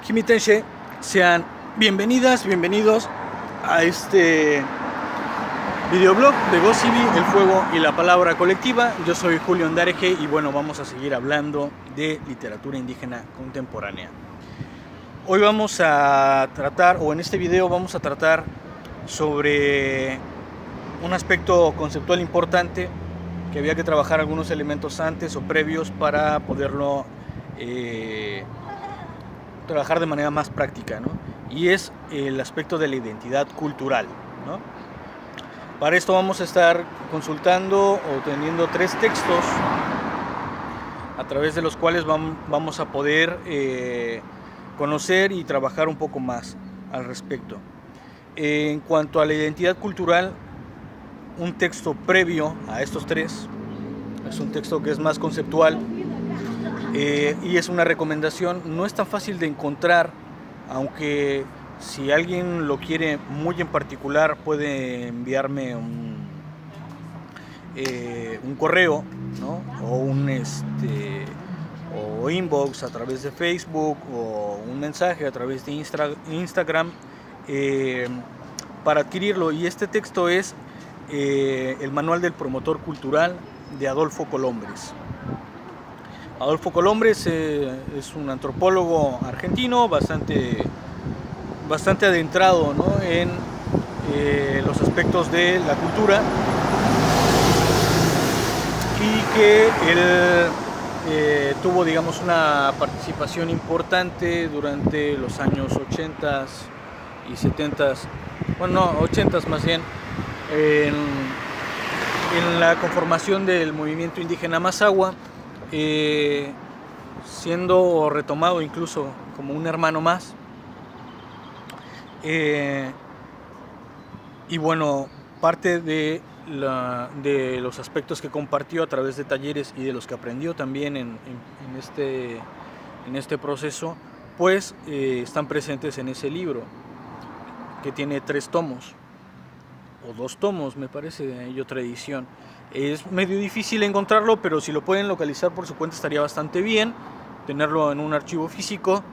Kimitense, sean bienvenidas, bienvenidos a este videoblog de Gosibi, el fuego y la palabra colectiva. Yo soy Julio Andareje y bueno, vamos a seguir hablando de literatura indígena contemporánea. Hoy vamos a tratar, o en este video vamos a tratar sobre un aspecto conceptual importante que había que trabajar algunos elementos antes o previos para poderlo trabajar de manera más práctica, ¿no? Y es el aspecto de la identidad cultural, ¿no? Para esto vamos a estar consultando o teniendo 3 textos a través de los cuales vamos a poder conocer y trabajar un poco más al respecto. En cuanto a la identidad cultural, un texto previo a estos 3 es un texto que es más conceptual y es una recomendación. No es tan fácil de encontrar, aunque si alguien lo quiere muy en particular puede enviarme un correo, ¿no? O o inbox a través de Facebook o un mensaje a través de Instagram para adquirirlo. Y este texto es el manual del promotor cultural de Adolfo Colombres. Adolfo Colombres es un antropólogo argentino bastante adentrado, ¿no? En los aspectos de la cultura, y que él tuvo, digamos, una participación importante durante los años 80 y 70, bueno, no, 80 más bien, en la conformación del movimiento indígena Mazahua, siendo retomado incluso como un hermano más. Y bueno, parte de los aspectos que compartió a través de talleres y de los que aprendió también en este proceso, pues están presentes en ese libro, que tiene 3 tomos, o 2 tomos me parece, hay otra edición. Es medio difícil encontrarlo, pero si lo pueden localizar por su cuenta estaría bastante bien, tenerlo en un archivo físico.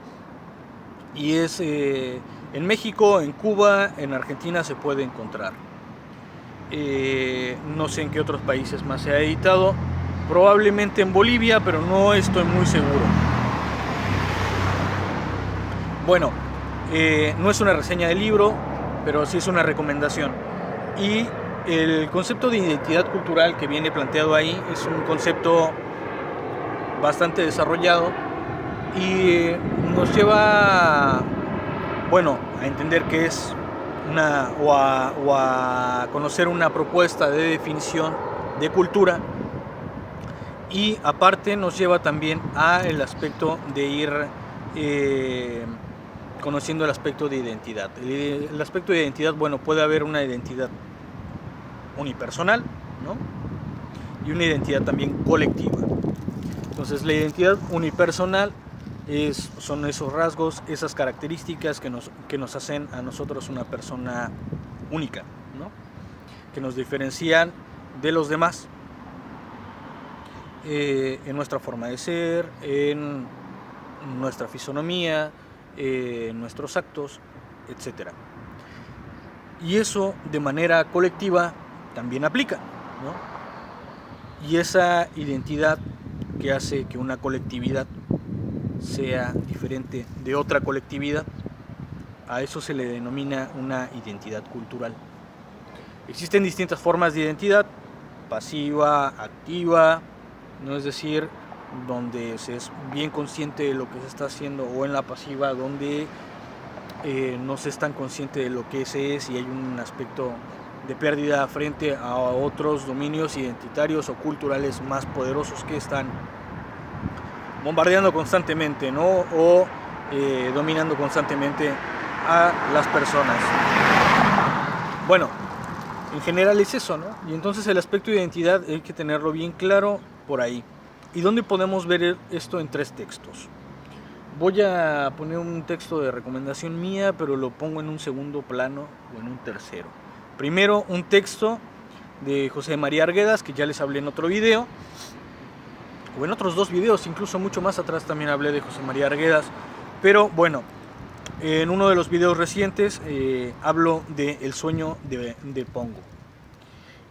Y es en México, en Cuba, en Argentina se puede encontrar. No sé en qué otros países más se ha editado, probablemente en Bolivia, pero no estoy muy seguro. Bueno, no es una reseña del libro, pero sí es una recomendación. Y el concepto de identidad cultural que viene planteado ahí es un concepto bastante desarrollado y nos lleva, bueno, a entender qué es o a conocer una propuesta de definición de cultura, y aparte nos lleva también a el aspecto de ir conociendo el aspecto de identidad. El aspecto de identidad, bueno, puede haber una identidad unipersonal, ¿no? Y una identidad también colectiva. Entonces, la identidad unipersonal son esos rasgos, esas características que nos hacen a nosotros una persona única, ¿no? Que nos diferencian de los demás en nuestra forma de ser, en nuestra fisonomía, en nuestros actos, etc. Y eso de manera colectiva también aplica, ¿no? Y esa identidad que hace que una colectividad sea diferente de otra colectividad, a eso se le denomina una identidad cultural. Existen distintas formas de identidad: pasiva, activa, ¿no? Es decir, donde se es bien consciente de lo que se está haciendo, o en la pasiva, donde no se es tan consciente de lo que se es y hay un aspecto de pérdida frente a otros dominios identitarios o culturales más poderosos que están bombardeando constantemente, ¿no? O dominando constantemente a las personas. Bueno, en general es eso, ¿no? Y entonces el aspecto de identidad hay que tenerlo bien claro por ahí. ¿Y dónde podemos ver esto? En 3 textos. Voy a poner un texto de recomendación mía, pero lo pongo en un segundo plano o en un tercero. Primero, un texto de José María Arguedas, que ya les hablé en otro video, o en otros 2 videos, incluso mucho más atrás también hablé de José María Arguedas. Pero bueno, En uno de los videos recientes hablo de El sueño de Pongo.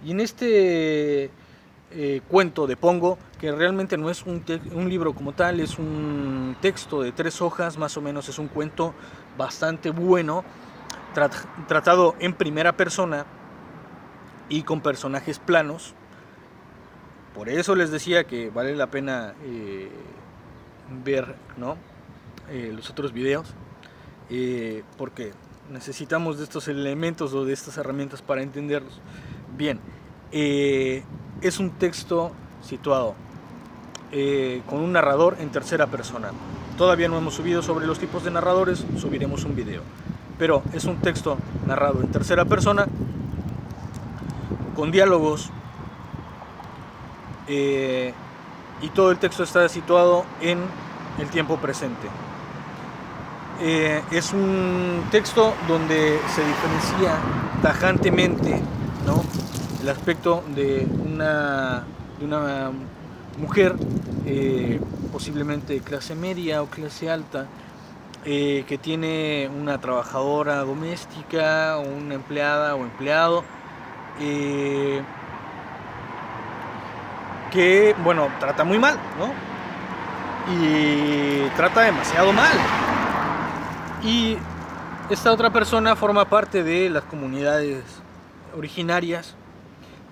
Y en este cuento de Pongo, que realmente no es un libro como tal, es un texto de 3 hojas, más o menos es un cuento bastante bueno, tratado en primera persona y con personajes planos. Por eso les decía que vale la pena ver, ¿no? Los otros videos, porque necesitamos de estos elementos o de estas herramientas para entenderlos. Bien, es un texto situado con un narrador en tercera persona. Todavía no hemos subido sobre los tipos de narradores, subiremos un video. Pero es un texto narrado en tercera persona, con diálogos, y todo el texto está situado en el tiempo presente. Es un texto donde se diferencia tajantemente, ¿no?, el aspecto de una mujer, posiblemente clase media o clase alta, que tiene una trabajadora doméstica o una empleada o empleado, que, bueno, trata muy mal, ¿no? Y trata demasiado mal. Y esta otra persona forma parte de las comunidades originarias,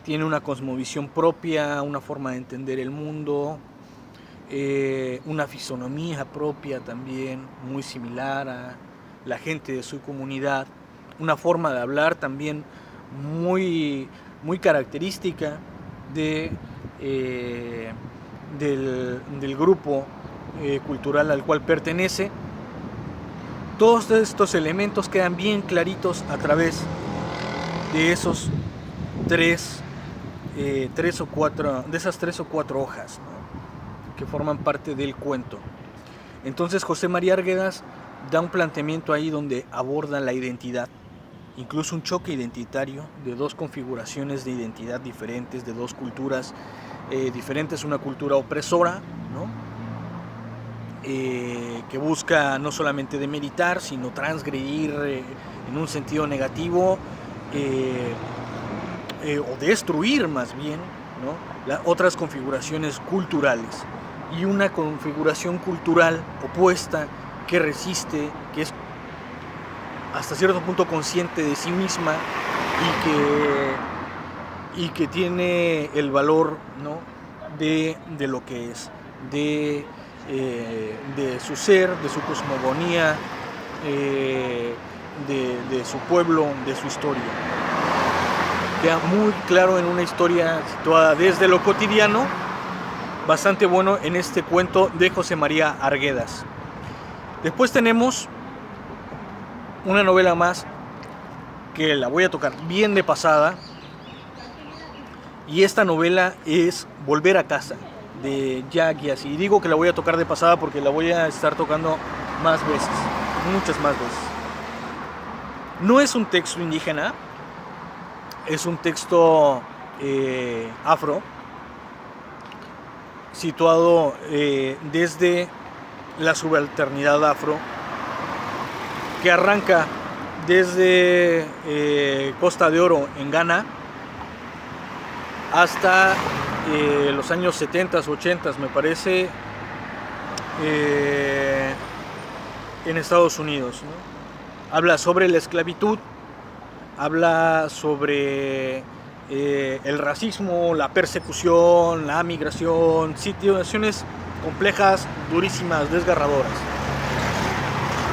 tiene una cosmovisión propia, una forma de entender el mundo, una fisonomía propia también, muy similar a la gente de su comunidad, una forma de hablar también muy, muy característica del grupo cultural al cual pertenece. Todos estos elementos quedan bien claritos a través de esos tres o cuatro hojas, ¿no?, que forman parte del cuento. Entonces José María Arguedas da un planteamiento ahí donde aborda la identidad, incluso un choque identitario de dos configuraciones de identidad diferentes, de dos culturas diferentes, una cultura opresora, ¿no?, que busca no solamente demeritar, sino transgredir en un sentido negativo, o destruir más bien, ¿no?, otras configuraciones culturales, y una configuración cultural opuesta que resiste, que es hasta cierto punto consciente de sí misma y que tiene el valor, ¿no?, de lo que es, de su ser, de su cosmogonía, de su pueblo, de su historia. Queda muy claro en una historia situada desde lo cotidiano, bastante bueno en este cuento de José María Arguedas. Después tenemos una novela más que la voy a tocar bien de pasada, y esta novela es Volver a casa, de Yaa Gyasi. Y digo que la voy a tocar de pasada porque la voy a estar tocando más veces, muchas más veces. No es un texto indígena, es un texto afro, situado desde la subalternidad afro, que arranca desde Costa de Oro en Ghana hasta los años 70s, 80s, me parece, en Estados Unidos, ¿no? Habla sobre la esclavitud, habla sobre el racismo, la persecución, la migración, situaciones complejas, durísimas, desgarradoras.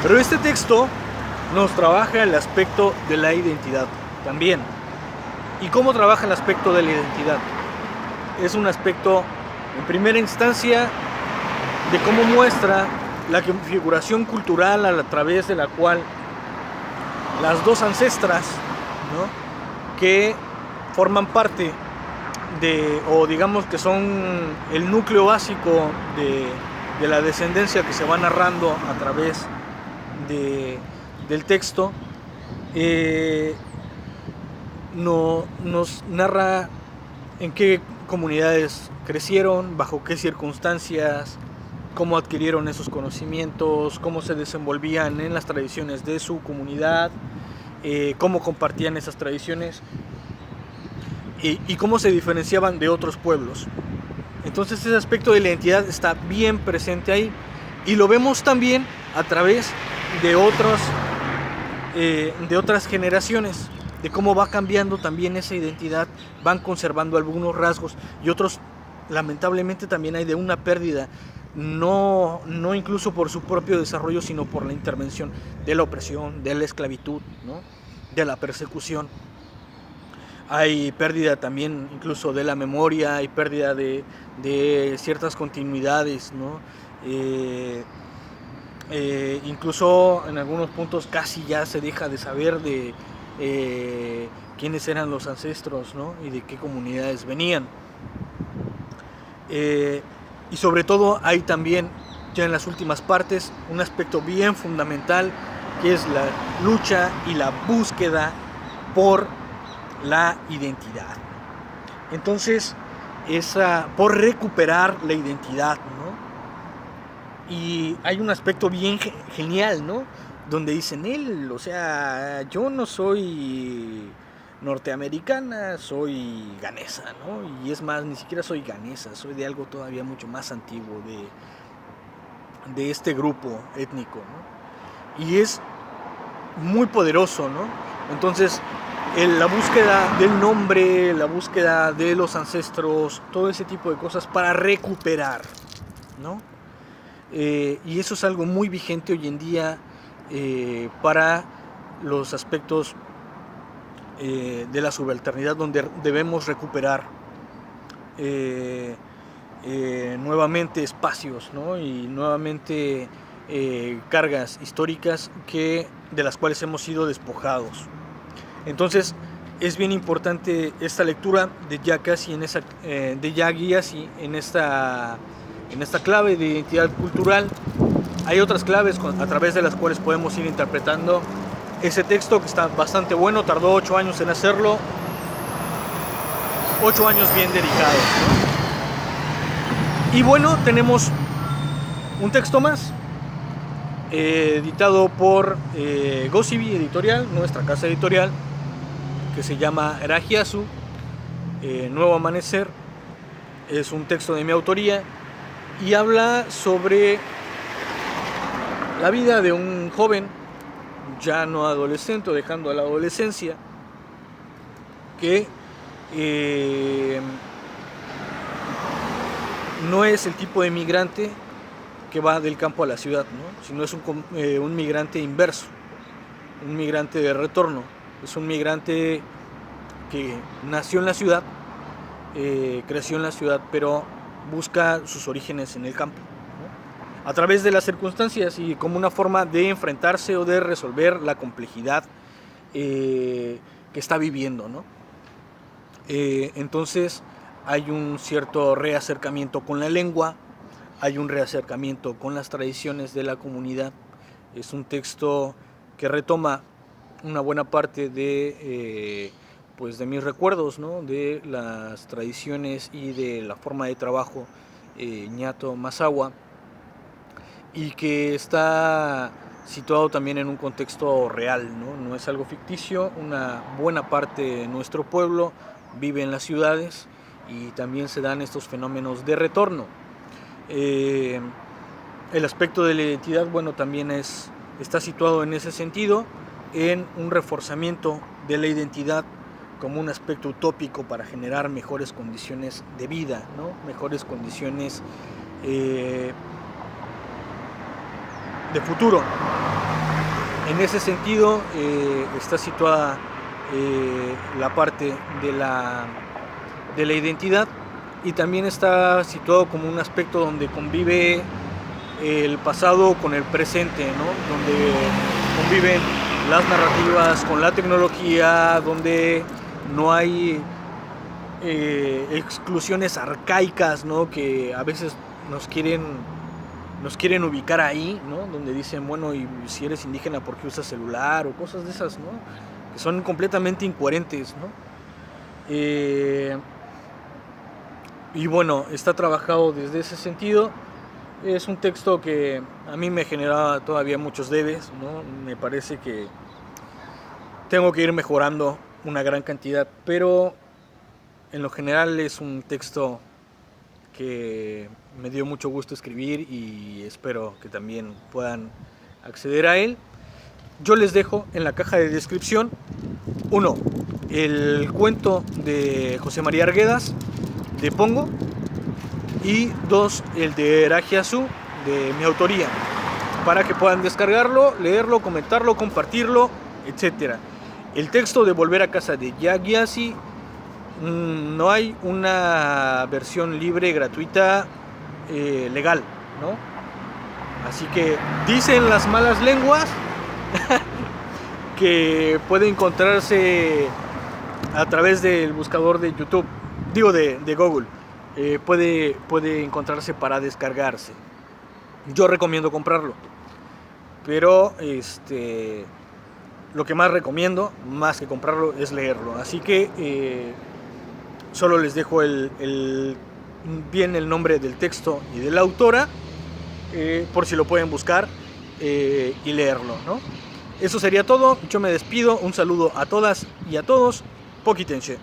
Pero este texto nos trabaja el aspecto de la identidad también. ¿Y cómo trabaja el aspecto de la identidad? Es un aspecto, en primera instancia, de cómo muestra la configuración cultural a través de la cual las dos ancestras, ¿no?, que forman parte de, o digamos que son el núcleo básico de la descendencia que se va narrando a través del texto, nos narra en qué comunidades crecieron, bajo qué circunstancias, cómo adquirieron esos conocimientos, cómo se desenvolvían en las tradiciones de su comunidad, cómo compartían esas tradiciones y cómo se diferenciaban de otros pueblos. Entonces ese aspecto de la identidad está bien presente ahí y lo vemos también a través de otras generaciones, de cómo va cambiando también esa identidad, van conservando algunos rasgos y otros lamentablemente también hay de una pérdida, no incluso por su propio desarrollo, sino por la intervención de la opresión, de la esclavitud, ¿no? De la persecución. Hay pérdida también incluso de la memoria, hay pérdida de ciertas continuidades, ¿no? Incluso en algunos puntos casi ya se deja de saber de quiénes eran los ancestros, ¿no? Y de qué comunidades venían. Y sobre todo hay también, ya en las últimas partes, un aspecto bien fundamental, que es la lucha y la búsqueda por la identidad. Entonces, por recuperar la identidad, ¿no? Y hay un aspecto bien genial, ¿no? Donde dicen él, o sea, yo no soy norteamericana, soy ganesa, ¿no? Y es más, ni siquiera soy ganesa, soy de algo todavía mucho más antiguo, de este grupo étnico, ¿no? Y es muy poderoso, ¿no? Entonces, la búsqueda del nombre, la búsqueda de los ancestros, todo ese tipo de cosas para recuperar, ¿no? Y eso es algo muy vigente hoy en día para los aspectos de la subalternidad, donde debemos recuperar nuevamente espacios, ¿no? Y nuevamente cargas históricas de las cuales hemos sido despojados. Entonces es bien importante esta lectura de Gyasi en esta clave de identidad cultural. Hay otras claves a través de las cuales podemos ir interpretando ese texto, que está bastante bueno, tardó 8 años en hacerlo, 8 años bien dedicados, ¿no? Y bueno, tenemos un texto más, editado por Gosibi Editorial, nuestra casa editorial, que se llama Eragiasu, Nuevo Amanecer. Es un texto de mi autoría y habla sobre la vida de un joven, ya no adolescente, dejando a la adolescencia, que no es el tipo de migrante que va del campo a la ciudad, ¿no? Sino es un migrante inverso, un migrante de retorno. Es un migrante que nació en la ciudad, creció en la ciudad, pero busca sus orígenes en el campo, ¿no? A través de las circunstancias y como una forma de enfrentarse o de resolver la complejidad que está viviendo, ¿no? Entonces hay un cierto reacercamiento con la lengua, hay un reacercamiento con las tradiciones de la comunidad. Es un texto que retoma una buena parte de mis recuerdos, ¿no? De las tradiciones y de la forma de trabajo ñato Mazahua, y que está situado también en un contexto real, ¿no? No es algo ficticio. Una buena parte de nuestro pueblo vive en las ciudades y también se dan estos fenómenos de retorno. El aspecto de la identidad, bueno, también está situado en ese sentido, en un reforzamiento de la identidad como un aspecto utópico para generar mejores condiciones de vida, ¿no? Mejores condiciones de futuro. En ese sentido está situada la parte de la identidad, y también está situado como un aspecto donde convive el pasado con el presente, ¿no? Donde conviven las narrativas con la tecnología, donde no hay exclusiones arcaicas, ¿no? Que a veces nos quieren ubicar ahí, ¿no? Donde dicen, bueno, y si eres indígena, ¿por qué usas celular? O cosas de esas, ¿no? Que son completamente incoherentes, ¿no? Y bueno, está trabajado desde ese sentido. Es un texto que a mí me genera todavía muchos debes, ¿no? Me parece que tengo que ir mejorando una gran cantidad, pero en lo general es un texto que me dio mucho gusto escribir y espero que también puedan acceder a él. Yo les dejo en la caja de descripción, uno, el cuento de José María Arguedas, de Pongo, y dos, el de Eragiasu, de mi autoría, para que puedan descargarlo, leerlo, comentarlo, compartirlo, etc. El texto de Volver a casa de Yaa Gyasi, no hay una versión libre, gratuita, legal, ¿no? Así que dicen las malas lenguas que puede encontrarse a través del buscador de YouTube, digo de Google, puede encontrarse para descargarse. Yo recomiendo comprarlo, pero lo que más recomiendo, más que comprarlo, es leerlo. Así que solo les dejo bien el nombre del texto y de la autora, por si lo pueden buscar y leerlo, ¿no? Eso sería todo. Yo me despido. Un saludo a todas y a todos. Pokitenche.